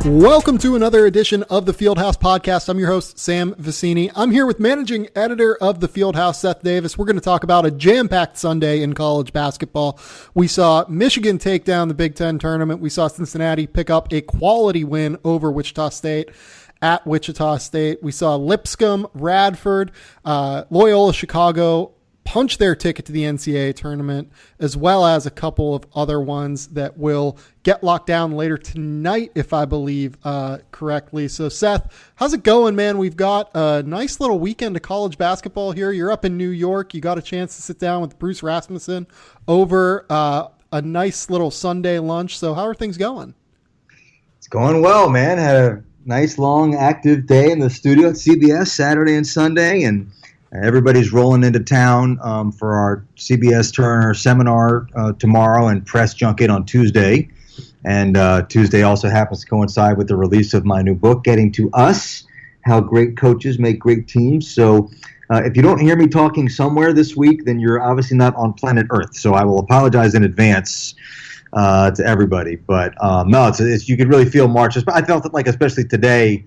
Welcome to another edition of the Fieldhouse Podcast. I'm your host, Sam Vecenie. I'm here with managing editor of the Fieldhouse, Seth Davis. We're going to talk about a jam-packed Sunday in college basketball. We saw Michigan take down the Big Ten tournament. We saw Cincinnati pick up a quality win over Wichita State at Wichita State. We saw Lipscomb, Radford, Loyola Chicago punch their ticket to the NCAA tournament, as well as a couple of other ones that will get locked down later tonight, if I believe correctly. So, Seth, how's it going, man? We've got a nice little weekend of college basketball here. You're up in New York. You got a chance to sit down with Bruce Rasmussen over a nice little Sunday lunch. So how are things going? It's going well, man. Had a nice, long, active day in the studio at CBS Saturday and Sunday, and everybody's rolling into town for our CBS Turner seminar tomorrow and press junket on Tuesday. And Tuesday also happens to coincide with the release of my new book, Getting to Us, How Great Coaches Make Great Teams. So if you don't hear me talking somewhere this week, then you're obviously not on planet Earth. So I will apologize in advance to everybody. But no, it's you could really feel March. I felt it like, especially today,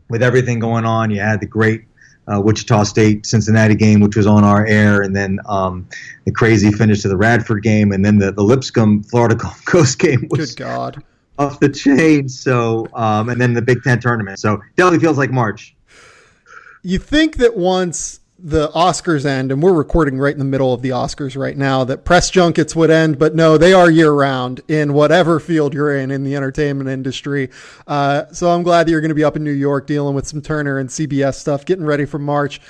with everything going on, you had the great Wichita State Cincinnati game, which was on our air, and then the crazy finish to the Radford game, and then the Lipscomb Florida Gulf Coast game was good God off the chain. So and then the Big Ten tournament. So definitely feels like March. You think that once the Oscars end, and we're recording right in the middle of the Oscars right now, that press junkets would end, but no, they are year round in whatever field you're in the entertainment industry. So I'm glad that you're going to be up in New York dealing with some Turner and CBS stuff, getting ready for March.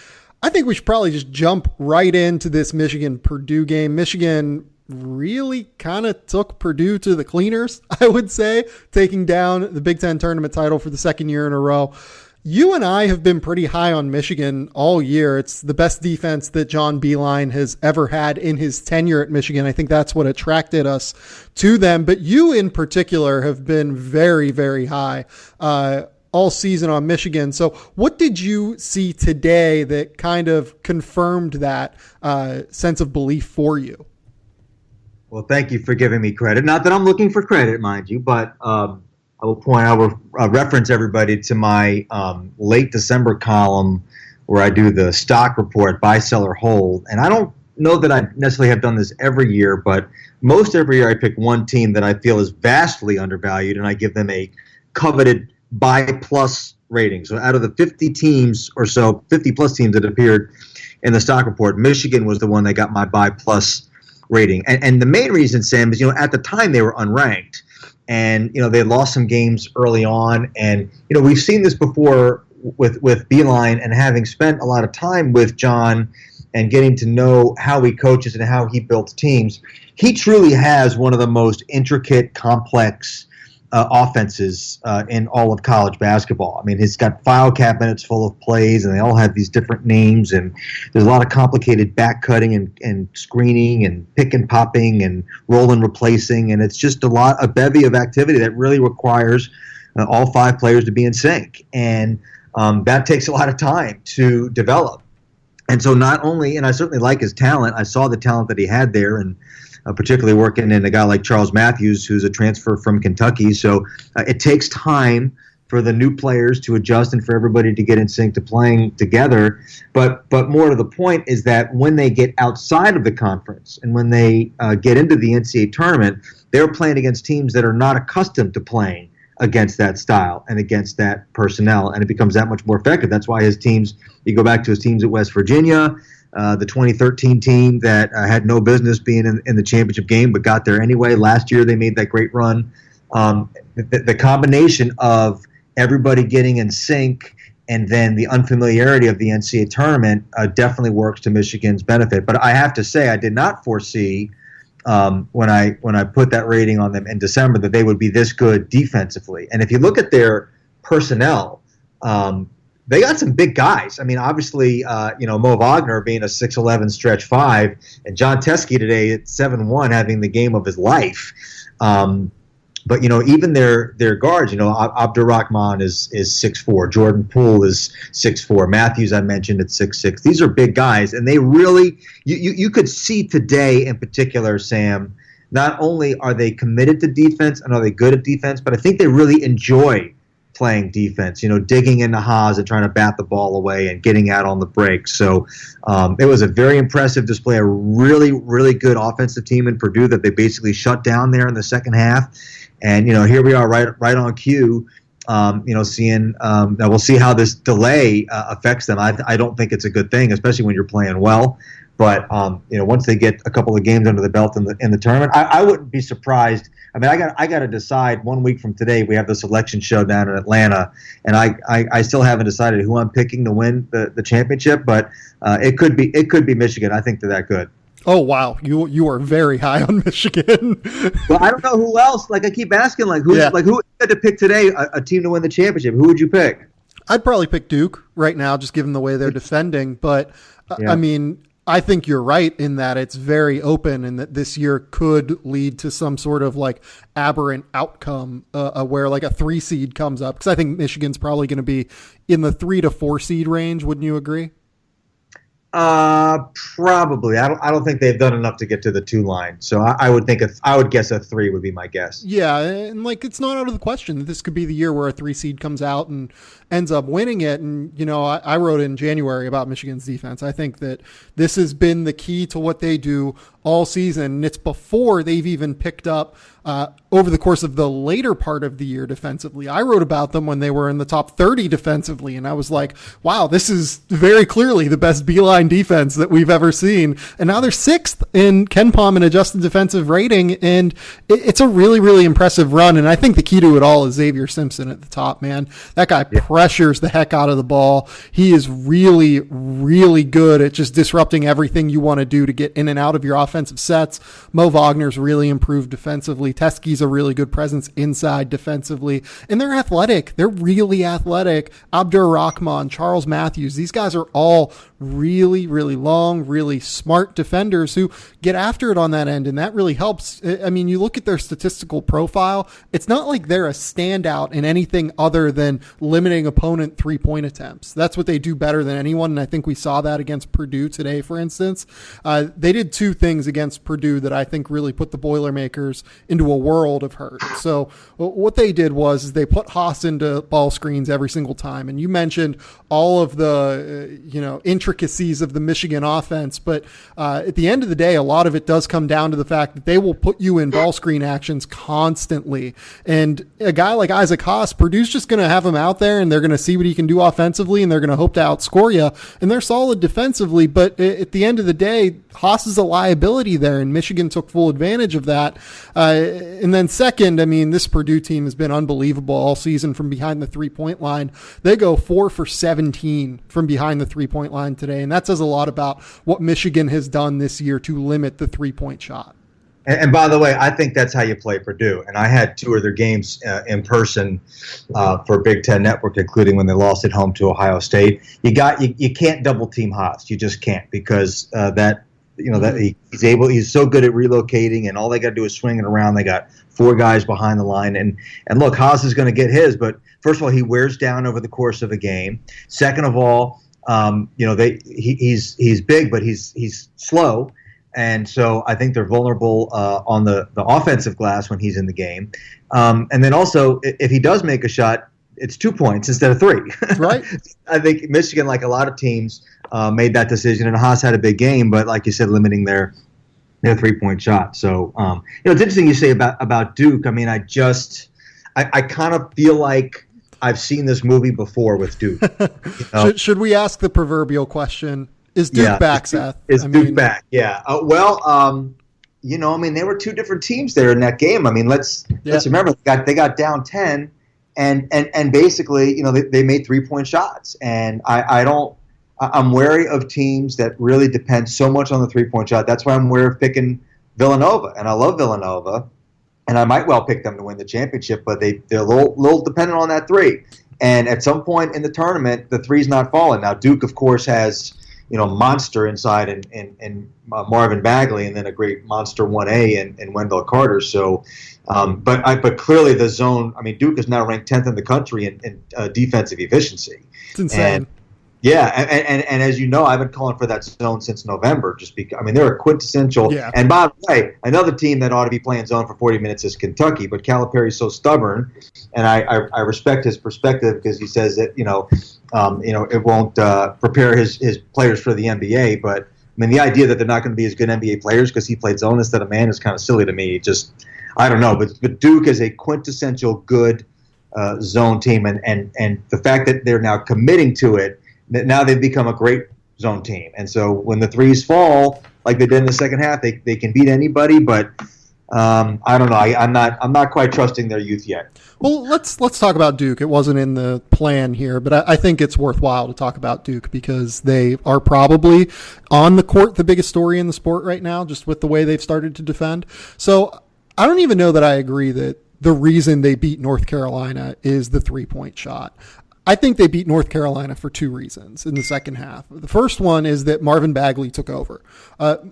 I think we should probably just jump right into this Michigan-Purdue game. Michigan really kind of took Purdue to the cleaners, I would say, taking down the Big Ten tournament title for the second year in a row. You and I have been pretty high on Michigan all year. It's the best defense that John Beilein has ever had in his tenure at Michigan. I think that's what attracted us to them. But you in particular have been very, very high all season on Michigan. So what did you see today that kind of confirmed that sense of belief for you? Well, thank you for giving me credit. Not that I'm looking for credit, mind you, but I will reference everybody to my late December column where I do the stock report, buy, sell, or hold. And I don't know that I necessarily have done this every year, but most every year I pick one team that I feel is vastly undervalued, and I give them a coveted buy plus rating. So out of the 50 teams or so, 50 plus teams that appeared in the stock report, Michigan was the one that got my buy plus rating. And the main reason, Sam, is, at the time they were unranked. And, they lost some games early on. And, we've seen this before with Beilein, and having spent a lot of time with John and getting to know how he coaches and how he builds teams. He truly has one of the most intricate, complex offenses in all of college basketball. I mean, he's got file cabinets full of plays, and they all have these different names, and there's a lot of complicated back cutting and screening and pick and popping and roll and replacing, and it's just a bevy of activity that really requires all five players to be in sync, and that takes a lot of time to develop. And so not only, and I certainly like his talent, I saw the talent that he had there, and particularly working in a guy like Charles Matthews, who's a transfer from Kentucky. So it takes time for the new players to adjust and for everybody to get in sync to playing together. But more to the point is that when they get outside of the conference and when they get into the NCAA tournament, they're playing against teams that are not accustomed to playing against that style and against that personnel, and it becomes that much more effective. That's why his teams, you go back to his teams at West Virginia, the 2013 team that had no business being in the championship game but got there anyway. Last year they made that great run. The combination of everybody getting in sync and then the unfamiliarity of the NCAA tournament definitely works to Michigan's benefit. But I have to say I did not foresee when I put that rating on them in December that they would be this good defensively. And if you look at their personnel, they got some big guys. I mean, obviously, Mo Wagner being a 6'11" stretch 5, and John Teskey today at 7'1", having the game of his life. But even their guards, Abdurrahman is 6'4", Jordan Poole is 6'4", Matthews I mentioned at 6'6". These are big guys, and they really you could see today in particular, Sam, not only are they committed to defense and are they good at defense, but I think they really enjoy playing defense, digging into Haas and trying to bat the ball away and getting out on the break. So it was a very impressive display, a really, really good offensive team in Purdue that they basically shut down there in the second half. And, here we are right on cue, seeing now we'll see how this delay affects them. I don't think it's a good thing, especially when you're playing well. But once they get a couple of games under the belt in the tournament, I wouldn't be surprised. I mean, I got to decide 1 week from today. We have the selection show down in Atlanta, and I still haven't decided who I'm picking to win the championship. But it could be Michigan. I think they're that good. Oh wow, you are very high on Michigan. Well, I don't know who else. Like I keep asking, who had to pick today a team to win the championship? Who would you pick? I'd probably pick Duke right now, just given the way they're defending. But I mean, I think you're right in that it's very open and that this year could lead to some sort of aberrant outcome where a 3 seed comes up. Because I think Michigan's probably going to be in the 3 to 4 seed range. Wouldn't you agree? Probably. I don't think they've done enough to get to the 2 line. So I would guess a 3 would be my guess. Yeah, and it's not out of the question that this could be the year where a 3 seed comes out and ends up winning it. And I wrote in January about Michigan's defense. I think that this has been the key to what they do all season, and it's before they've even picked up over the course of the later part of the year defensively. I wrote about them when they were in the top 30 defensively, and I was like, wow, this is very clearly the best B-line defense that we've ever seen. And now they're 6th in KenPom in adjusted defensive rating, and it's a really, really impressive run. And I think the key to it all is Xavier Simpson at the top, man. That guy pressures the heck out of the ball. He is really, really good at just disrupting everything you want to do to get in and out of your offensive sets. Mo Wagner's really improved defensively. Teskey's a really good presence inside defensively. And they're athletic. They're really athletic. Abdur Rahman, Charles Matthews, these guys are all really, really long, really smart defenders who get after it on that end, and that really helps. I mean, you look at their statistical profile, it's not like they're a standout in anything other than limiting opponent 3-point attempts. That's what they do better than anyone, and I think we saw that against Purdue today, for instance. They did 2 things against Purdue that I think really put the Boilermakers into a world of hurt. So what they did was they put Haas into ball screens every single time, and you mentioned all of the intricacies of the Michigan offense, but at the end of the day, a lot of it does come down to the fact that they will put you in ball screen actions constantly. And a guy like Isaac Haas, Purdue's just going to have him out there, and they're going to see what he can do offensively, and they're going to hope to outscore you. And they're solid defensively, but at the end of the day, Haas is a liability there, and Michigan took full advantage of that. And then second, I mean, this Purdue team has been unbelievable all season from behind the 3-point line. They go 4 for 17 from behind the 3-point line today, and that says a lot about what Michigan has done this year to limit the 3-point shot. And by the way, I think that's how you play Purdue. And I had 2 of their games in person for Big Ten Network, including when they lost at home to Ohio State. You can't double team Haas. You just can't, because he's so good at relocating, and all they got to do is swing it around. They got 4 guys behind the line, and look, Haas is going to get his. But first of all, he wears down over the course of a game. Second of all, he's big, but he's slow. And so I think they're vulnerable on the offensive glass when he's in the game. And then also, if he does make a shot, it's 2 points instead of 3. Right. I think Michigan, like a lot of teams, made that decision. And Haas had a big game, but like you said, limiting their 3-point shot. So, it's interesting you say about Duke. I mean, I kind of feel like I've seen this movie before with Duke. Should we ask the proverbial question? Is Duke back, Seth? Is Duke back? Yeah. They were 2 different teams there in that game. I mean, let's remember they got down 10, and basically, they made 3-point shots. And I'm wary of teams that really depend so much on the 3-point shot. That's why I'm wary of picking Villanova, and I love Villanova, and I might well pick them to win the championship, but they're a little dependent on that 3. And at some point in the tournament, the 3's not falling. Now, Duke, of course, has monster inside and Marvin Bagley, and then a great monster 1A and Wendell Carter. So, but clearly the zone. I mean, Duke is now ranked 10th in the country in defensive efficiency. It's insane. Yeah, and as you know, I've been calling for that zone since November. Just because, I mean, they're a quintessential. Yeah. And by the way, another team that ought to be playing zone for 40 minutes is Kentucky. But Calipari's so stubborn, and I respect his perspective because he says that it won't prepare his players for the NBA. But I mean, the idea that they're not going to be as good NBA players because he played zone instead of man is kind of silly to me. Just I don't know. But Duke is a quintessential good zone team, and the fact that they're now committing to it. Now they've become a great zone team. And so when the threes fall, like they did in the second half, they can beat anybody. But I don't know. I'm not quite trusting their youth yet. Well, let's talk about Duke. It wasn't in the plan here, but I think it's worthwhile to talk about Duke because they are probably on the court the biggest story in the sport right now, just with the way they've started to defend. So I don't even know that I agree that the reason they beat North Carolina is the 3-point shot. I think they beat North Carolina for two reasons in the second half. The first one is that Marvin Bagley took over.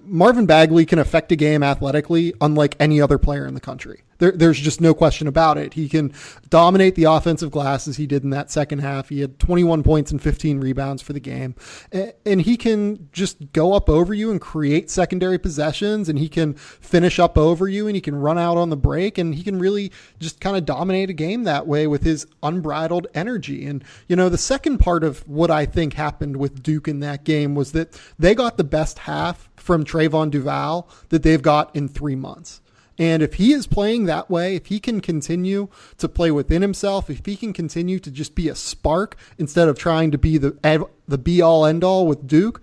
Marvin Bagley can affect a game athletically unlike any other player in the country. There's just no question about it. He can dominate the offensive glass as he did in that second half. He had 21 points and 15 rebounds for the game. And he can just go up over you and create secondary possessions, and he can finish up over you, and he can run out on the break, and he can really just kind of dominate a game that way with his unbridled energy. And, the second part of what I think happened with Duke in that game was that they got the best half from Trayvon Duval that they've got in 3 months. And if he is playing that way, if he can continue to play within himself, if he can continue to just be a spark instead of trying to be the be-all, end-all with Duke,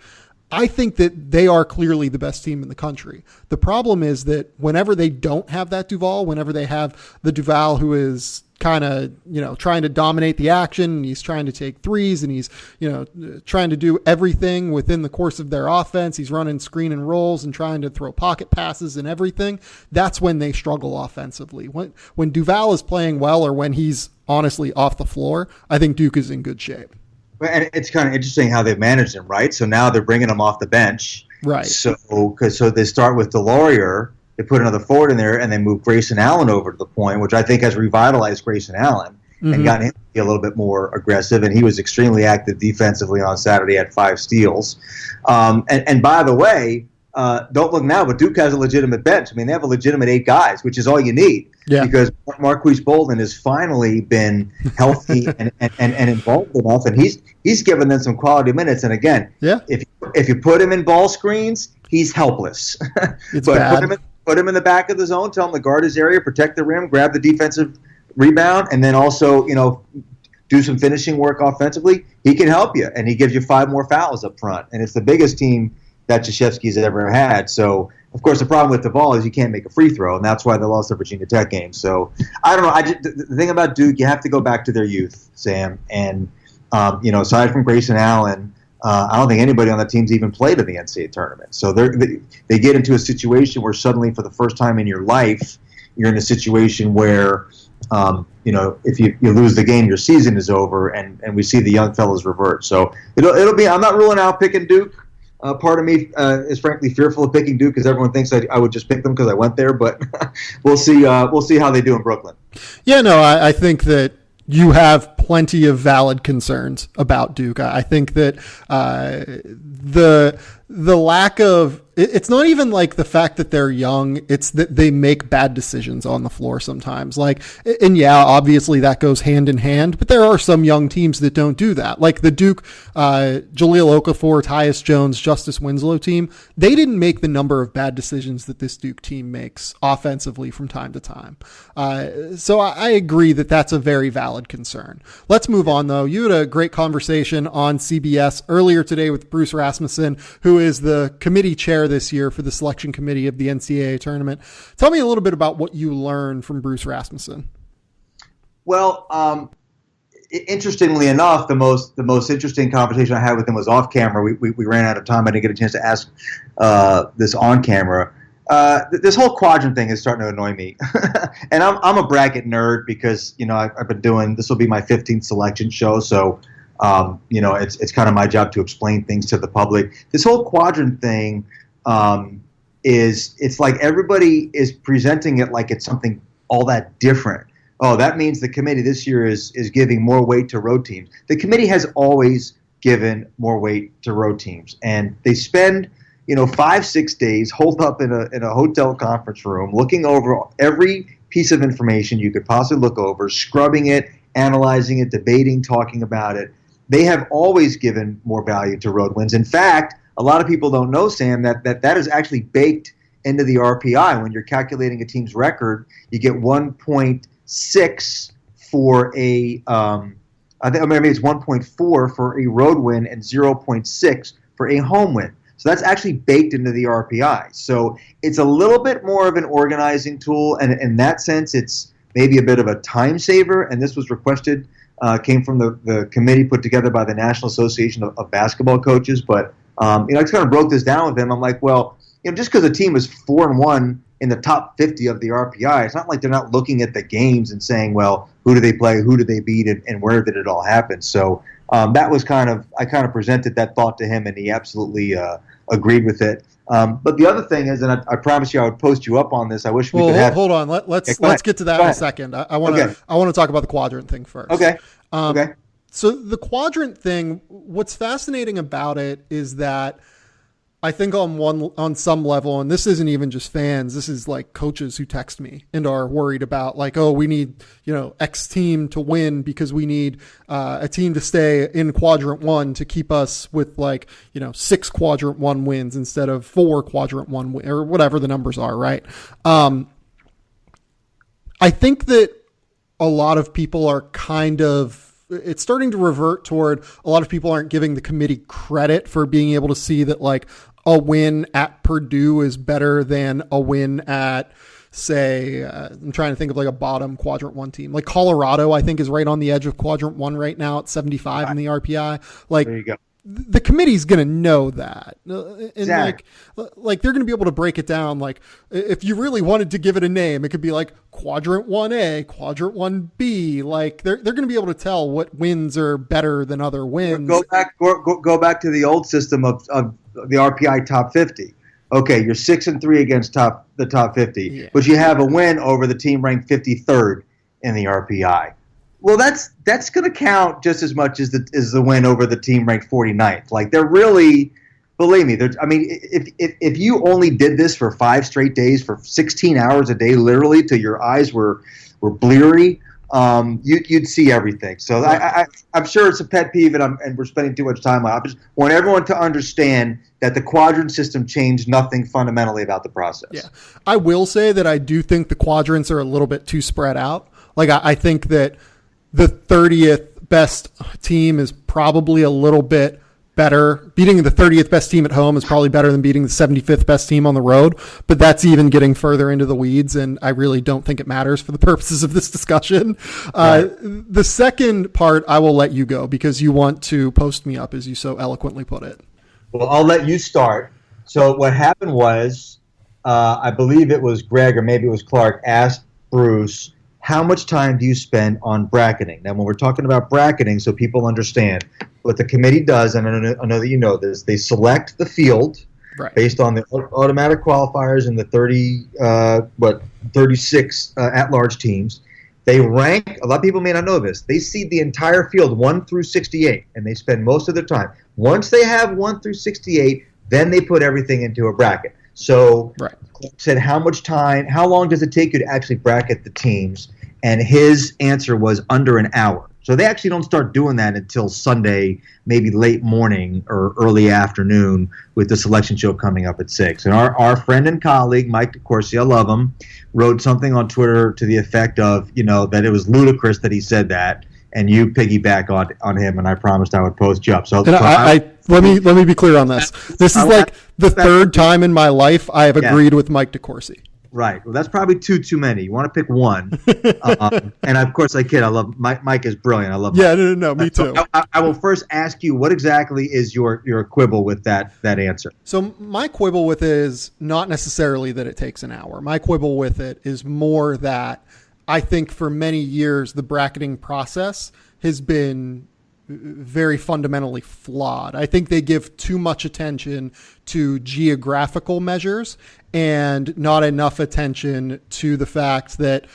I think that they are clearly the best team in the country. The problem is that whenever they don't have that Duval, whenever they have the Duval who is kind of, trying to dominate the action, and he's trying to take threes, and he's, trying to do everything within the course of their offense. He's running screen and rolls and trying to throw pocket passes and everything. That's when they struggle offensively. When Duval is playing well, or when he's honestly off the floor, I think Duke is in good shape. And it's kind of interesting how they've managed him, right? So now they're bringing him off the bench. Right. So they start with DeLaurier. They put another forward in there, and they move Grayson Allen over to the point, which I think has revitalized Grayson Allen and gotten him to be a little bit more aggressive. And he was extremely active defensively on Saturday, had 5 steals. And by the way, don't look now, but Duke has a legitimate bench. I mean, they have a legitimate 8 guys, which is all you need. Yeah. Because Marquise Bolden has finally been healthy and involved enough, and he's given them some quality minutes. And again, if you put him in ball screens, he's helpless. It's but bad. Put him in the back of the zone, tell him to guard his area, protect the rim, grab the defensive rebound, and then also, do some finishing work offensively. He can help you, and he gives you 5 more fouls up front. And it's the biggest team that Krzyzewski's ever had. So, of course, the problem with Duval is you can't make a free throw, and that's why they lost the Virginia Tech game. So, I don't know. The thing about Duke, you have to go back to their youth, Sam. And, aside from Grayson Allen, I don't think anybody on that team's even played in the NCAA tournament. So they get into a situation where suddenly, for the first time in your life, you're in a situation where, if you lose the game, your season is over, and we see the young fellas revert. So it'll be. I'm not ruling out picking Duke. Part of me is frankly fearful of picking Duke because everyone thinks I would just pick them because I went there. But we'll see. We'll see how they do in Brooklyn. Yeah, no, I think that you have plenty of valid concerns about Duke. I think that the lack of it's not even like the fact that they're young. It's that they make bad decisions on the floor sometimes. And obviously that goes hand in hand, but there are some young teams that don't do that. Like the Duke, Jahlil Okafor, Tyus Jones, Justice Winslow team, they didn't make the number of bad decisions that this Duke team makes offensively from time to time. So I agree that that's a very valid concern. Let's move on though. You had a great conversation on CBS earlier today with Bruce Rasmussen, who is the committee chair this year for the selection committee of the NCAA tournament. Tell me a little bit about what you learned from Bruce Rasmussen. Well, interestingly enough, the most interesting conversation I had with him was off camera. We ran out of time. I didn't get a chance to ask this on camera. This whole quadrant thing is starting to annoy me, and I'm a bracket nerd because I've been doing this will be my 15th selection show, so it's kind of my job to explain things to the public. This whole quadrant thing it's like everybody is presenting it like it's something all that different. Oh, that means the committee this year is giving more weight to road teams. The committee has always given more weight to road teams. And they spend, 5-6 days holed up in a hotel conference room, looking over every piece of information you could possibly look over, scrubbing it, analyzing it, debating, talking about it. They have always given more value to road wins. In fact, a lot of people don't know, Sam, that is actually baked into the RPI. When you're calculating a team's record, you get 1.6 for I think maybe it's 1.4 for a road win and 0.6 for a home win. So that's actually baked into the RPI. So it's a little bit more of an organizing tool, and in that sense, it's maybe a bit of a time saver. And this was requested, came from the committee put together by the National Association of Basketball Coaches. But I just kind of broke this down with them. I'm like, well, just because a team is 4-1 in the top 50 of the RPI, it's not like they're not looking at the games and saying, well, who do they play, who do they beat, and where did it all happen? So that was I kind of presented that thought to him, and he absolutely agreed with it. But the other thing is, and I promised you I would post you up on this. I wish we could have. Hold on, let's get to that in a second. I want to talk about the quadrant thing first. Okay. So the quadrant thing, what's fascinating about it is that I think on some level, and this isn't even just fans, this is like coaches who text me and are worried about like, oh, we need, X team to win because we need a team to stay in quadrant 1 to keep us with 6 quadrant 1 wins instead of 4 quadrant 1 or whatever the numbers are. Right. I think that a lot of people are it's starting to revert toward a lot of people aren't giving the committee credit for being able to see that a win at Purdue is better than a win at, say, I'm trying to think of a bottom quadrant 1 team. Like Colorado, I think, is right on the edge of quadrant 1 right now at 75 in the RPI. There you go. The committee's going to know that. And exactly. they're going to be able to break it down. Like if you really wanted to give it a name, it could be like quadrant 1A, quadrant 1B. Like they're going to be able to tell what wins are better than other wins. Go back to the old system of the RPI top 50. Okay, you're 6-3 against the top 50, but you have a win over the team ranked 53rd in the RPI. Well, that's going to count just as much as the win over the team ranked 49th. Like they're really, believe me. If you only did this for 5 straight days for 16 hours a day, literally till your eyes were bleary, you'd see everything. So I'm sure it's a pet peeve, and we're spending too much time on it. I just want everyone to understand that the quadrant system changed nothing fundamentally about the process. Yeah, I will say that I do think the quadrants are a little bit too spread out. Like I think that the 30th best team is probably a little bit better. Beating the 30th best team at home is probably better than beating the 75th best team on the road, but that's even getting further into the weeds, and I really don't think it matters for the purposes of this discussion. Right. The second part, I will let you go because you want to post me up, as you so eloquently put it. Well, I'll let you start. So what happened was, I believe it was Greg or maybe it was Clark asked Bruce, how much time do you spend on bracketing? Now, when we're talking about bracketing, so people understand, what the committee does, and I know that you know this, they select the field based on the automatic qualifiers and the 36 at-large teams. They rank, a lot of people may not know this, they seed the entire field 1 through 68, and they spend most of their time. Once they have 1 through 68, then they put everything into a bracket. So said, how long does it take you to actually bracket the teams? And his answer was under an hour. So they actually don't start doing that until Sunday, maybe late morning or early afternoon, with the selection show coming up at 6. And our friend and colleague, Mike DeCourcy, I love him, wrote something on Twitter to the effect of, that it was ludicrous that he said that, and you piggyback on him, and I promised I would post you up. So let me be clear on this. This is like the third time in my life I have agreed with Mike DeCourcy. Right. Well, that's probably too many. You want to pick one. And of course, I kid. I love Mike is brilliant. I love Mike. Yeah, no, me too. So I will first ask you, what exactly is your quibble with that answer? So my quibble with it is not necessarily that it takes an hour. My quibble with it is more that I think for many years the bracketing process has been very fundamentally flawed. I think they give too much attention to geographical measures and not enough attention to the fact that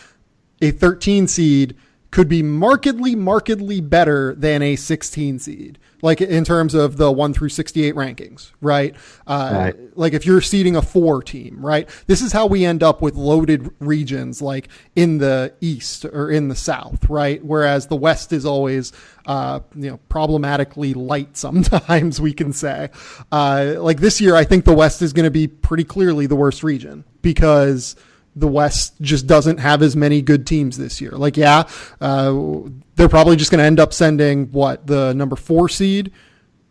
a 13 seed could be markedly better than a 16 seed, like in terms of the 1 through 68 rankings, right? Right. Like if you're seeding a 4 team, right? This is how we end up with loaded regions like in the East or in the South, right? Whereas the West is always, problematically light sometimes, we can say. Like this year, I think the West is going to be pretty clearly the worst region because the West just doesn't have as many good teams this year. Like, they're probably just going to end up sending the number 4 seed,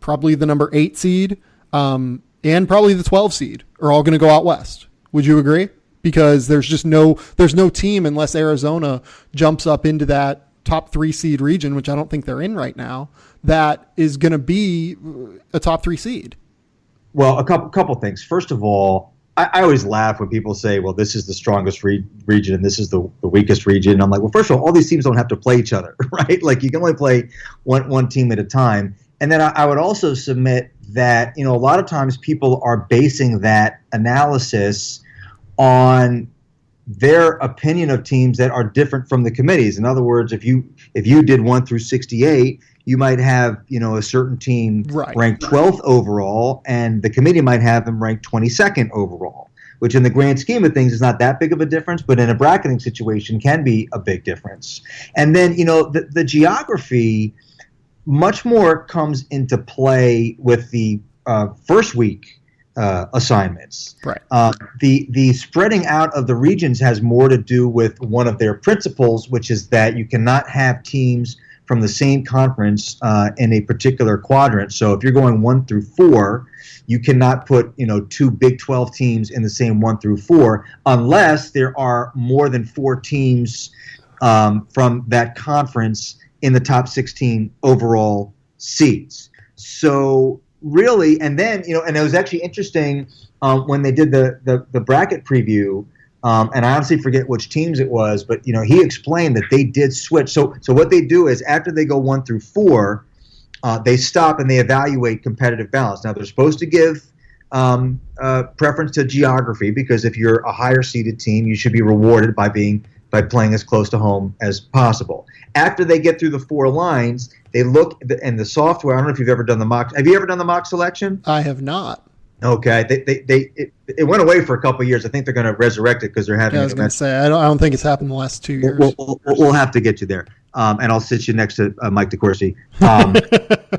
probably the number 8 seed, and probably the 12 seed are all going to go out West. Would you agree? Because there's no team unless Arizona jumps up into that top 3 seed region, which I don't think they're in right now, that is going to be a top 3 seed. Well, a couple things. First of all, I always laugh when people say, well, this is the strongest region and this is the weakest region. And I'm like, well, first of all these teams don't have to play each other, right? Like you can only play one team at a time. And then I would also submit that, a lot of times people are basing that analysis on their opinion of teams that are different from the committees. In other words, if you did 1 through 68, you might have, a certain team ranked 12th overall, and the committee might have them ranked 22nd overall, which in the grand scheme of things is not that big of a difference, but in a bracketing situation can be a big difference. And then, the geography much more comes into play with the first week assignments. Right. The spreading out of the regions has more to do with one of their principles, which is that you cannot have teams from the same conference in a particular quadrant. So if you're going 1 through 4, you cannot put 2 Big 12 teams in the same 1 through 4 unless there are more than 4 teams from that conference in the top 16 overall seeds. So really, and then and it was actually interesting when they did the bracket preview. And I honestly forget which teams it was, but he explained that they did switch. So what they do is after they go 1 through 4, they stop and they evaluate competitive balance. Now they're supposed to give preference to geography because if you're a higher seeded team, you should be rewarded by playing as close to home as possible. After they get through the 4 lines, they look in the software. I don't know if you've ever done the mock. Have you ever done the mock selection? I have not. Okay, it went away for a couple of years. I think they're going to resurrect it because they're having. I was going to say I don't think it's happened in the last 2 years. We'll have to get you there, and I'll sit you next to Mike DeCourcy.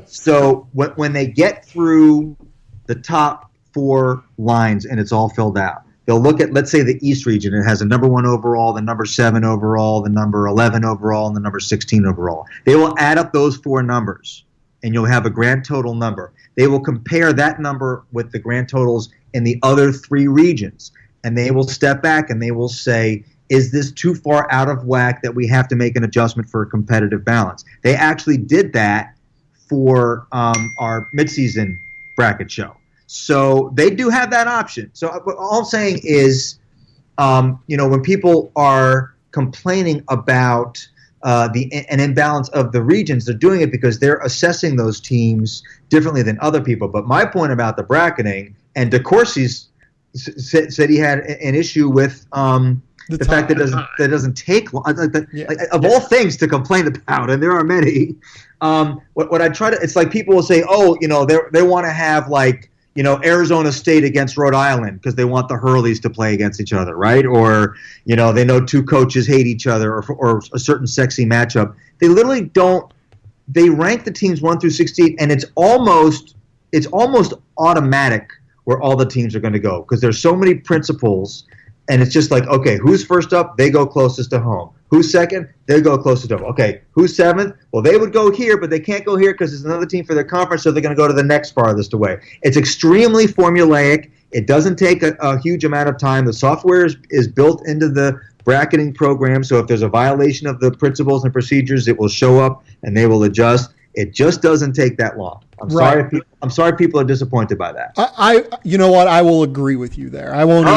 So when they get through the top 4 lines and it's all filled out, they'll look at, let's say, the East region. It has the number 1 overall, the number 7 overall, the number 11 overall, and the number 16 overall. They will add up those 4 numbers, and you'll have a grand total number. They will compare that number with the grand totals in the other 3 regions, and they will step back and they will say, is this too far out of whack that we have to make an adjustment for a competitive balance? They actually did that for our midseason bracket show. So they do have that option. So all I'm saying is, when people are complaining about an imbalance of the regions, they're doing it because they're assessing those teams differently than other people. But my point about the bracketing, and DeCourcy said he had an issue with the fact that it doesn't take long. Of all things to complain about, and there are many. What I try to, it's like people will say, they want to have Arizona State against Rhode Island because they want the Hurleys to play against each other, right? Or, they know 2 coaches hate each other or a certain sexy matchup. They literally don't. They rank the teams 1 through 16, and it's almost automatic where all the teams are going to go because there's so many principles, and it's just like, okay, who's first up? They go closest to home. Who's second? They go closest to home. Okay, who's 7th? Well, they would go here, but they can't go here because there's another team for their conference, so they're going to go to the next farthest away. It's extremely formulaic. It doesn't take a huge amount of time. The software is built into the bracketing program, so if there's a violation of the principles and procedures, it will show up and they will adjust. It just doesn't take that long. I'm sorry people are disappointed by that. You know what? I will agree with you there. I won't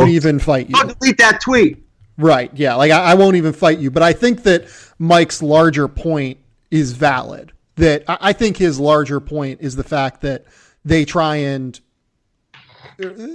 even fight you. Don't delete that tweet. Right. Yeah. I won't even fight you. But I think that Mike's larger point is valid. That I think his larger point is the fact that they try and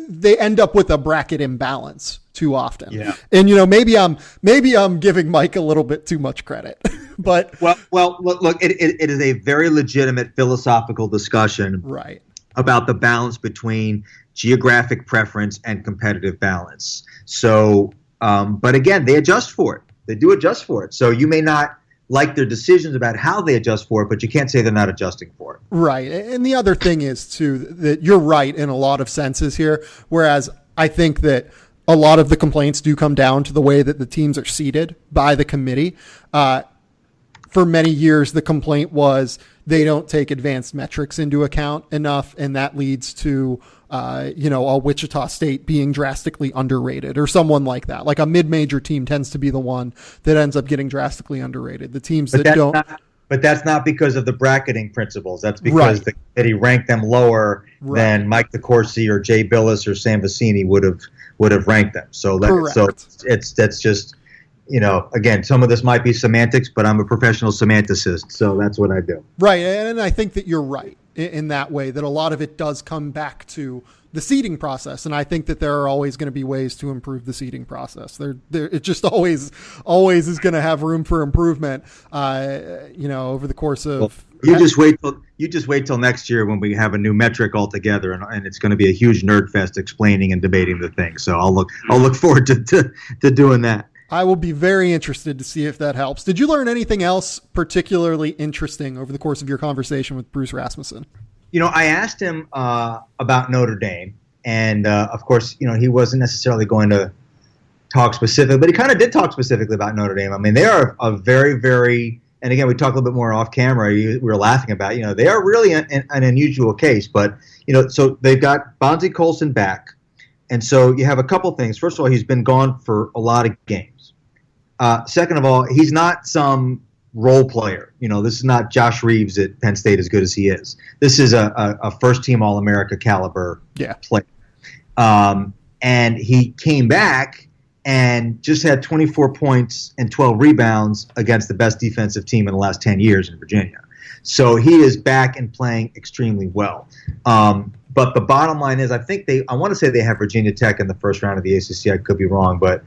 they end up with a bracket imbalance too often. Yeah. And maybe I'm giving Mike a little bit too much credit, but look, it is a very legitimate philosophical discussion, right, about the balance between geographic preference and competitive balance. So, but again, they adjust for it. They do adjust for it. So you may not like their decisions about how they adjust for it, but you can't say they're not adjusting for it. Right. And the other thing is, too, that you're right in a lot of senses here, whereas I think that a lot of the complaints do come down to the way that the teams are seated by the committee. For many years, the complaint was they don't take advanced metrics into account enough, and that leads to a Wichita State being drastically underrated or someone like that. Like a mid-major team tends to be the one that ends up getting drastically underrated. The teams that don't. But that's not because of the bracketing principles. That's because the committee ranked them lower than Mike DeCourcy or Jay Billis or Sam Vecenie would have ranked them. So that's just. Again, some of this might be semantics, but I'm a professional semanticist, so that's what I do. Right, and I think that you're right in that way, that a lot of it does come back to the seeding process, and I think that there are always going to be ways to improve the seeding process. It just always is going to have room for improvement, over the course of... Well, you just wait till next year when we have a new metric altogether, and it's going to be a huge nerd fest explaining and debating the thing. So I'll look forward to doing that. I will be very interested to see if that helps. Did you learn anything else particularly interesting over the course of your conversation with Bruce Rasmussen? I asked him about Notre Dame, and of course, he wasn't necessarily going to talk specifically, but he kind of did talk specifically about Notre Dame. I mean, they are a very, very, and again, we talked a little bit more off camera. We were laughing about, they are really an unusual case, but so they've got Bonzie Colson back, and so you have a couple things. First of all, he's been gone for a lot of games. Second of all, he's not some role player. This is not Josh Reeves at Penn State, as good as he is. This is a first-team All-America caliber player. And he came back and just had 24 points and 12 rebounds against the best defensive team in the last 10 years in Virginia. So he is back and playing extremely well. But the bottom line is, I want to say they have Virginia Tech in the first round of the ACC. I could be wrong, but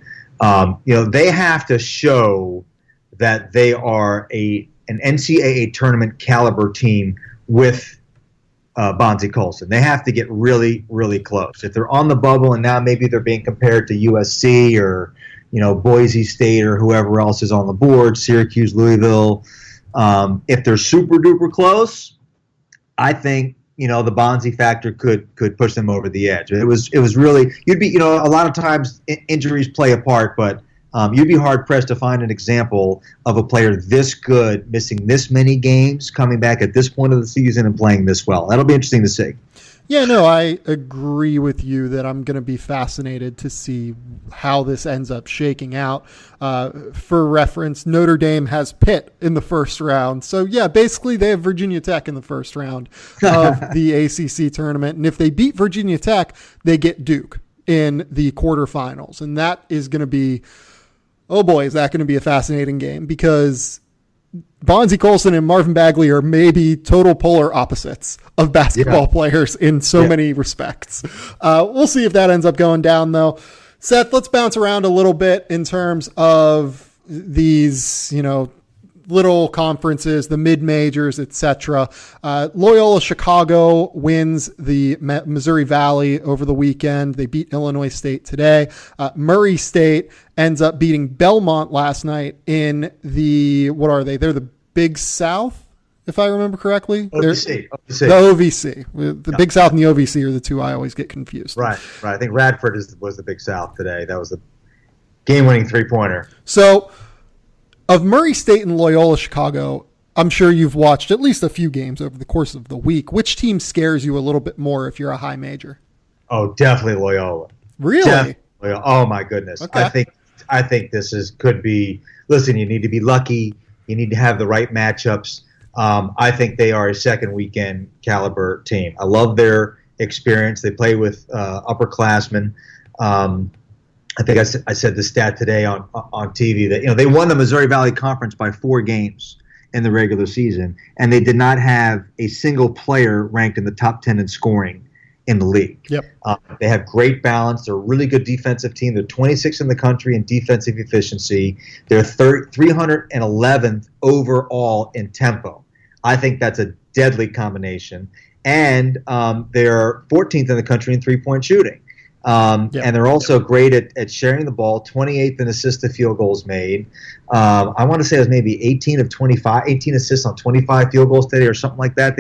they have to show that they are an NCAA tournament caliber team with Bonzie Colson. They have to get really, really close. If they're on the bubble and now maybe they're being compared to USC or Boise State or whoever else is on the board, Syracuse, Louisville, if they're super duper close, I think the Bonzie factor could push them over the edge. It was really, you'd be, a lot of times injuries play a part, but you'd be hard pressed to find an example of a player this good, missing this many games, coming back at this point of the season and playing this well. That'll be interesting to see. Yeah, no, I agree with you that I'm going to be fascinated to see how this ends up shaking out. For reference, Notre Dame has Pitt in the first round. So, yeah, basically they have Virginia Tech in the first round of the ACC tournament. And if they beat Virginia Tech, they get Duke in the quarterfinals. And that is going to be, oh boy, is that going to be a fascinating game, because Bonzie Colson and Marvin Bagley are maybe total polar opposites of basketball players in so many respects. We'll see if that ends up going down, though. Seth, let's bounce around a little bit in terms of these, little conferences, the mid-majors, etc. Loyola Chicago wins the Missouri Valley over the weekend. They beat Illinois State today. Murray State ends up beating Belmont last night in the, what are they? They're the Big South, if I remember correctly. OVC. The OVC. The Big South and the OVC are the two I always get confused. Right. I think Radford was the Big South today. That was the game-winning three-pointer. So, of Murray State and Loyola Chicago, I'm sure you've watched at least a few games over the course of the week. Which team scares you a little bit more if you're a high major? Oh, definitely Loyola. Really? Oh my goodness. Okay. I think this could be. Listen, you need to be lucky. You need to have the right matchups. I think they are a second weekend caliber team. I love their experience. They play with upperclassmen. I think I said the stat today on TV that they won the Missouri Valley Conference by 4 games in the regular season, and they did not have a single player ranked in the top 10 in scoring in the league. Yep. They have great balance. They're a really good defensive team. They're 26th in the country in defensive efficiency. They're 311th overall in tempo. I think that's a deadly combination. And they're 14th in the country in three-point shooting. And they're also great at sharing the ball, 28th in assisted field goals made. I want to say it was maybe 18 assists on 25 field goals today or something like that.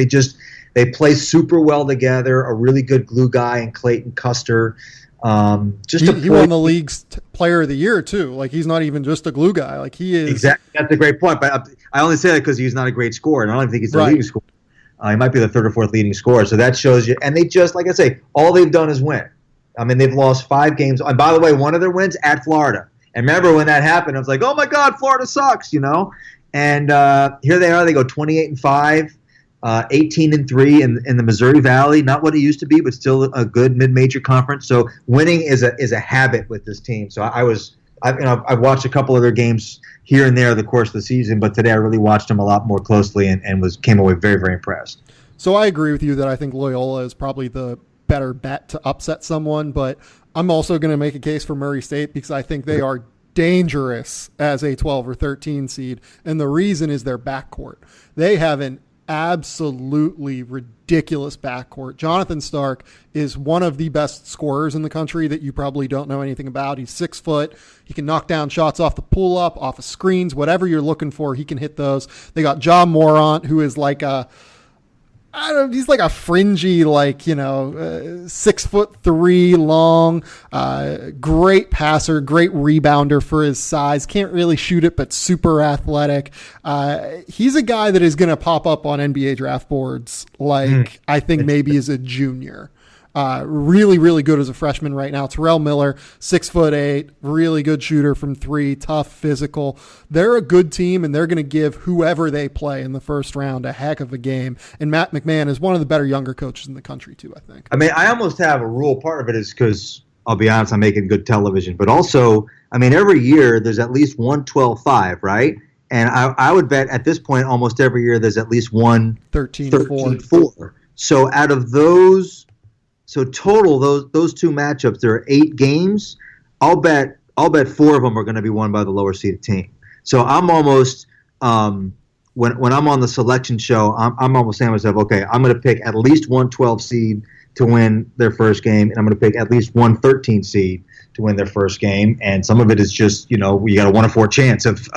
They play super well together, a really good glue guy in Clayton Custer. He won the league's player of the year too. Like, he's not even just a glue guy. Like, he is. Exactly. That's a great point. But I only say that because he's not a great scorer, and I don't even think he's the leading scorer. He might be the third or fourth leading scorer. So that shows you. And they just, like I say, all they've done is win. I mean, they've lost 5 games. And by the way, one of their wins at Florida. And remember when that happened, I was like, oh my God, Florida sucks, you know? And here they are. They go 28-5, 18-3 in the Missouri Valley. Not what it used to be, but still a good mid-major conference. So winning is a habit with this team. So I've watched a couple of their games here and there the course of the season, but today I really watched them a lot more closely and came away very, very impressed. So I agree with you that I think Loyola is probably the better bet to upset someone, but I'm also going to make a case for Murray State because I think they are dangerous as a 12 or 13 seed, and the reason is their backcourt. They have an absolutely ridiculous backcourt. Jonathan Stark is one of the best scorers in the country that you probably don't know anything about. He's 6 foot. He can knock down shots off the pull up, off of screens, whatever you're looking for. He can hit those. They got Ja Morant, who is like he's like a fringy, 6'3" long, great passer, great rebounder for his size. Can't really shoot it, but super athletic. He's a guy that is going to pop up on NBA draft boards. I think maybe as a junior. Really, really good as a freshman right now. Terrell Miller, 6'8", really good shooter from 3, tough, physical. They're a good team, and they're going to give whoever they play in the first round a heck of a game. And Matt McMahon is one of the better younger coaches in the country, too, I think. I mean, I almost have a rule. Part of it is because, I'll be honest, I'm making good television. But also, I mean, every year there's at least one 12-5, right? And I would bet at this point almost every year there's at least one 13-4. So out of those... So total, those 2 matchups, there are 8 games. I'll bet 4 of them are going to be won by the lower seeded team. So I'm almost when I'm on the selection show, I'm almost saying to myself, okay, I'm going to pick at least one 12 seed to win their first game, and I'm going to pick at least one 13 seed to win their first game. And some of it is just, you got a 1 in 4 chance of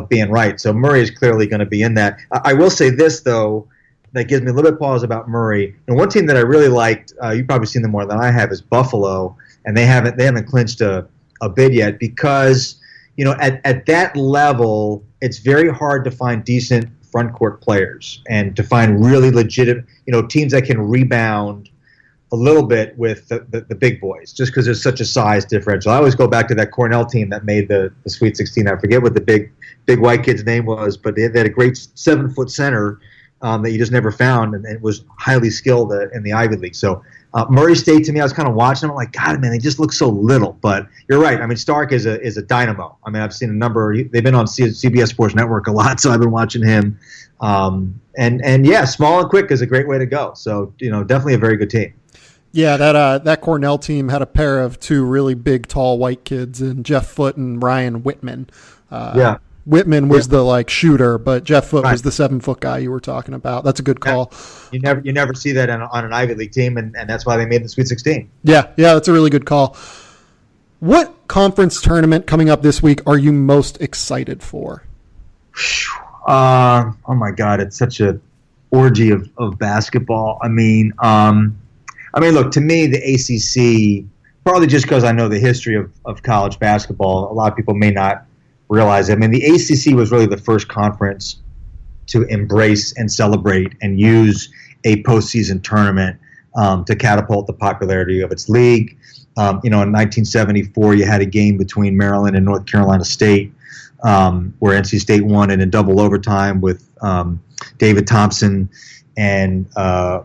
being right. So Murray is clearly going to be in that. I will say this though. That gives me a little bit of pause about Murray. And one team that I really liked, you've probably seen them more than I have, is Buffalo, and they haven't clinched a bid yet because at that level it's very hard to find decent front court players and to find really legitimate teams that can rebound a little bit with the big boys just because there's such a size differential. I always go back to that Cornell team that made the Sweet 16. I forget what the big white kid's name was, but they had a great 7-foot center that you just never found, and it was highly skilled in the Ivy League. So Murray State, to me, I was kind of watching them. I'm like, God, man, they just look so little. But you're right. I mean, Stark is a dynamo. I mean, I've seen a number. They've been on CBS Sports Network a lot, so I've been watching him. And yeah, small and quick is a great way to go. So definitely a very good team. Yeah, that Cornell team had a pair of 2 really big, tall white kids, in Jeff Foote and Ryan Whitman. Yeah. Whitman was the shooter, but Jeff Foote was the 7-foot guy you were talking about. That's a good call. You never see that on an Ivy League team, and that's why they made the Sweet 16. Yeah, that's a really good call. What conference tournament coming up this week are you most excited for? Oh my God, it's such a orgy of basketball. I mean, look, to me, the ACC, partly just because I know the history of college basketball, a lot of people may not realize it. I mean, the ACC was really the first conference to embrace and celebrate and use a postseason tournament to catapult the popularity of its league. In 1974, you had a game between Maryland and North Carolina State where NC State won in double overtime with David Thompson and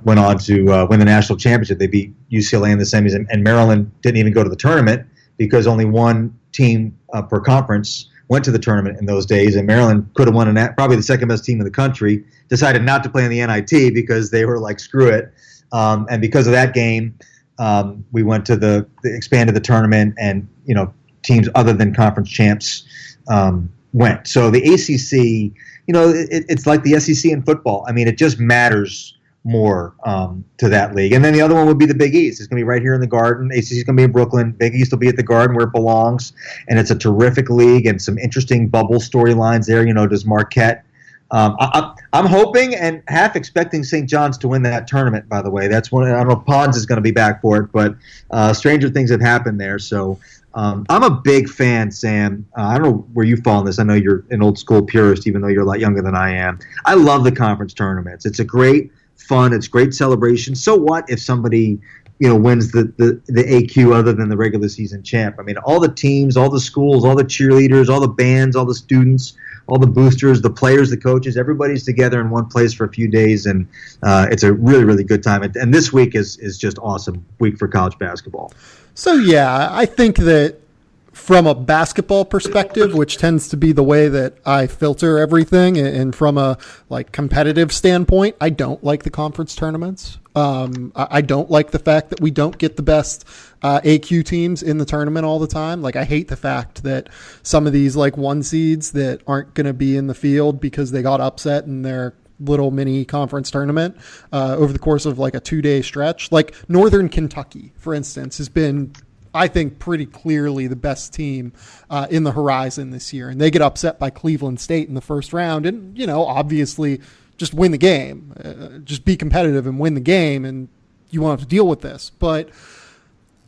went on to win the national championship. They beat UCLA in the semis, and Maryland didn't even go to the tournament because only one team per conference went to the tournament in those days, and Maryland could have won probably the second best team in the country, decided not to play in the NIT because they were like, screw it. And because of that game, we went to expanded the tournament, and teams other than conference champs went. So the ACC, it's like the SEC in football. I mean, it just matters more to that league. And then the other one would be the Big East. It's going to be right here in the Garden. ACC is going to be in Brooklyn. Big East will be at the Garden where it belongs. And it's a terrific league and some interesting bubble storylines there. Does Marquette. I'm hoping and half expecting St. John's to win that tournament, by the way. That's one. I don't know if Pons is going to be back for it, but stranger things have happened there. So I'm a big fan, Sam. I don't know where you fall on this. I know you're an old school purist, even though you're a lot younger than I am. I love the conference tournaments. It's a great fun. It's great celebration. So what if somebody wins the AQ other than the regular season champ? I mean, all the teams, all the schools, all the cheerleaders, all the bands, all the students, all the boosters, the players, the coaches, everybody's together in one place for a few days, and it's a really, really good time. And this week is just awesome week for college basketball. So, yeah, I think that from a basketball perspective, which tends to be the way that I filter everything, and from a competitive standpoint, I don't like the conference tournaments. I don't like the fact that we don't get the best AQ teams in the tournament all the time. I hate the fact that some of these one seeds that aren't going to be in the field because they got upset in their little mini conference tournament over the course of a 2-day stretch. Northern Kentucky, for instance, has been, I think, pretty clearly the best team in the horizon this year. And they get upset by Cleveland State in the first round. And, obviously just win the game, just be competitive and win the game, and you won't have to deal with this. But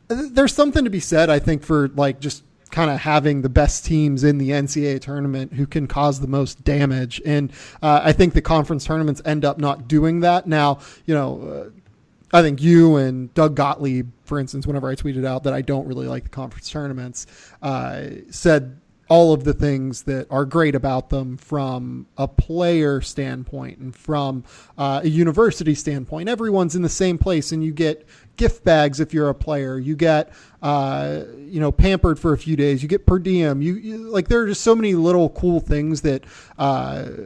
there's something to be said, I think, for just kind of having the best teams in the NCAA tournament who can cause the most damage. And I think the conference tournaments end up not doing that. Now, I think you and Doug Gottlieb, for instance, whenever I tweeted out that I don't really like the conference tournaments, said all of the things that are great about them from a player standpoint and from a university standpoint. Everyone's in the same place, and you get gift bags if you're a player. You get, pampered for a few days. You get per diem. There are just so many little cool things that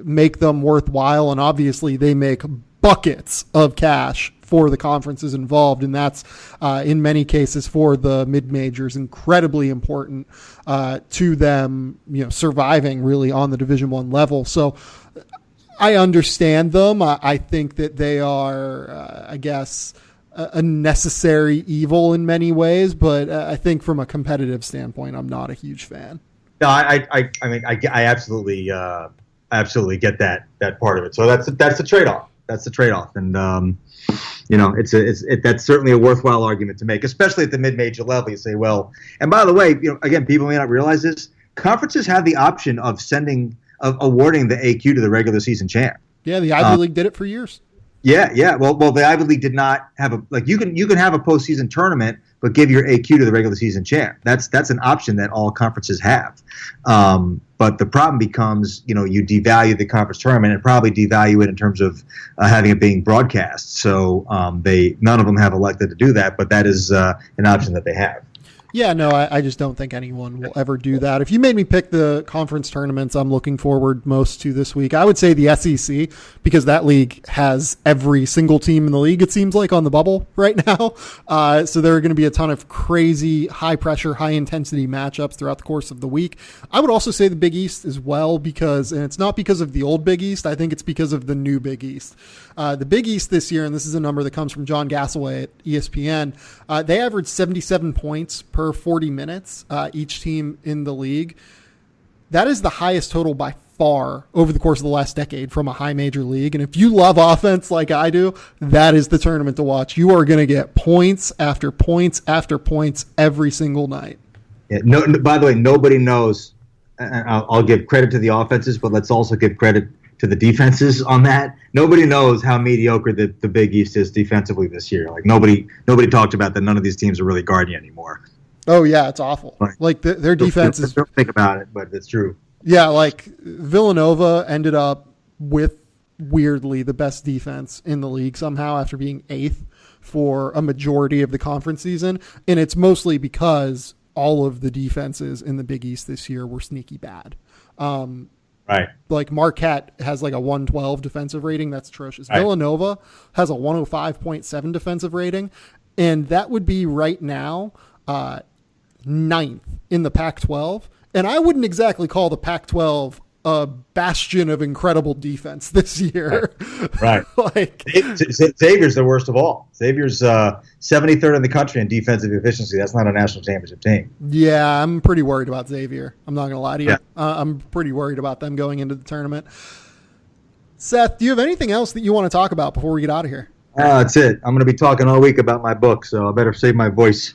make them worthwhile, and obviously they make buckets of cash for the conferences involved, and that's in many cases for the mid-majors incredibly important to them, surviving really on the Division I level. So I understand them. I think that they are, I guess, a necessary evil in many ways, but I think from a competitive standpoint, I'm not a huge fan. No, I mean, I absolutely get that part of it. So that's the trade-off. That's the trade-off, and that's certainly a worthwhile argument to make, especially at the mid-major level. You say, well, and by the way, again, people may not realize this. Conferences have the option of awarding the AQ to the regular season champ. Yeah, the Ivy League did it for years. Yeah. Well, the Ivy League did not have you can have a postseason tournament, but give your AQ to the regular season champ. That's an option that all conferences have. But the problem becomes, you devalue the conference tournament and probably devalue it in terms of having it being broadcast. So none of them have elected to do that, but that is an option that they have. Yeah, no, I just don't think anyone will ever do that. If you made me pick the conference tournaments I'm looking forward most to this week, I would say the SEC, because that league has every single team in the league, it seems like, on the bubble right now. So there are going to be a ton of crazy, high-pressure, high-intensity matchups throughout the course of the week. I would also say the Big East as well, and it's not because of the old Big East. I think it's because of the new Big East. The Big East this year, and this is a number that comes from John Gassaway at ESPN, they averaged 77 points per 40 minutes, each team in the league. That is the highest total by far over the course of the last decade from a high major league. And if you love offense like I do, that is the tournament to watch. You are going to get points after points after points every single night. Yeah, by the way, nobody knows. I'll give credit to the offenses, but let's also give credit to the defenses on that. Nobody knows how mediocre the Big East is defensively this year. Nobody talked about that. None of these teams are really guarding anymore. Oh yeah, it's awful. Their defense is. Don't think about it, but it's true. Yeah, Villanova ended up with weirdly the best defense in the league somehow after being 8th for a majority of the conference season, and it's mostly because all of the defenses in the Big East this year were sneaky bad. Right. Like Marquette has like a 112 defensive rating. That's atrocious. Right. Villanova has a 105.7 defensive rating. And that would be right now ninth in the Pac-12. And I wouldn't exactly call the Pac-12 a bastion of incredible defense this year. Right. Like Xavier's the worst of all. Xavier's 73rd in the country in defensive efficiency. That's not a national championship team. Yeah, I'm pretty worried about Xavier. I'm not going to lie to you. Yeah. I'm pretty worried about them going into the tournament. Seth, do you have anything else that you want to talk about before we get out of here? That's it. I'm going to be talking all week about my book, so I better save my voice.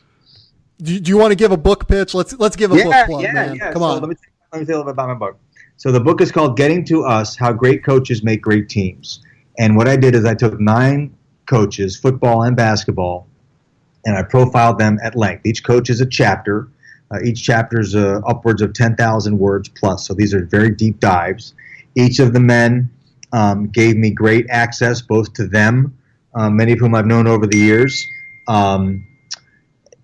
Do you want to give a book pitch? Let's give a book plug, man. Come on. Let me tell you a little bit about my book. So the book is called Getting to Us, How Great Coaches Make Great Teams. And what I did is I took 9 coaches, football and basketball, and I profiled them at length. Each coach is a chapter. Each chapter is upwards of 10,000 words plus. So these are very deep dives. Each of the men gave me great access both to them, many of whom I've known over the years,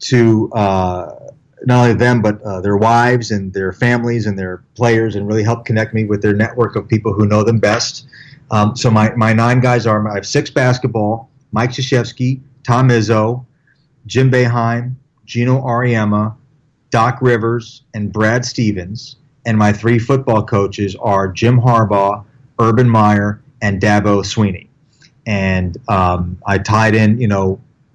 to not only them, but their wives and their families and their players, and really help connect me with their network of people who know them best. So my 9 guys are, I have 6 basketball, Mike Krzyzewski, Tom Izzo, Jim Boeheim, Gino Auriemma, Doc Rivers, and Brad Stevens. And my 3 football coaches are Jim Harbaugh, Urban Meyer, and Dabo Sweeney. And I tied in,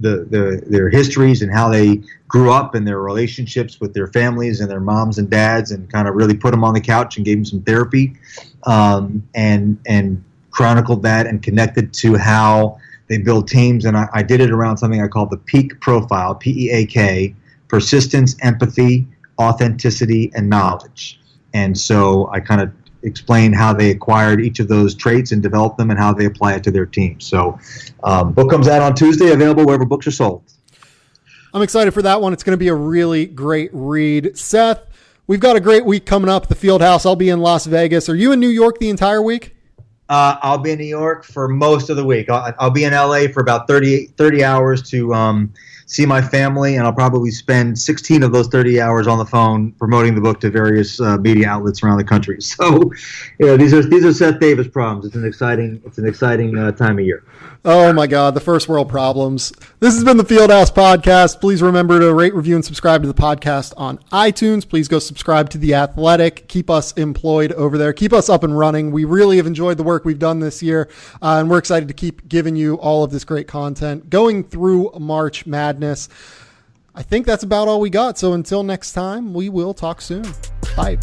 their histories and how they grew up and their relationships with their families and their moms and dads, and kind of really put them on the couch and gave them some therapy, and chronicled that and connected to how they build teams. And I did it around something I call the PEAK profile, PEAK, persistence, empathy, authenticity, and knowledge. And so I kind of explain how they acquired each of those traits and developed them and how they apply it to their team. So book comes out on Tuesday, available wherever books are sold. I'm excited for that one. It's going to be a really great read. Seth, we've got a great week coming up at the Fieldhouse. I'll be in Las Vegas. Are you in New York the entire week? I'll be in New York for most of the week. I'll be in LA for about 30 hours to see my family, and I'll probably spend 16 of those 30 hours on the phone promoting the book to various media outlets around the country. So, these are Seth Davis problems. It's an exciting time of year. Oh my God, the first world problems. This has been the Fieldhouse Podcast. Please remember to rate, review, and subscribe to the podcast on iTunes. Please go subscribe to The Athletic. Keep us employed over there. Keep us up and running. We really have enjoyed the work we've done this year, and we're excited to keep giving you all of this great content going through March Madness. I think that's about all we got. So until next time, we will talk soon. Bye.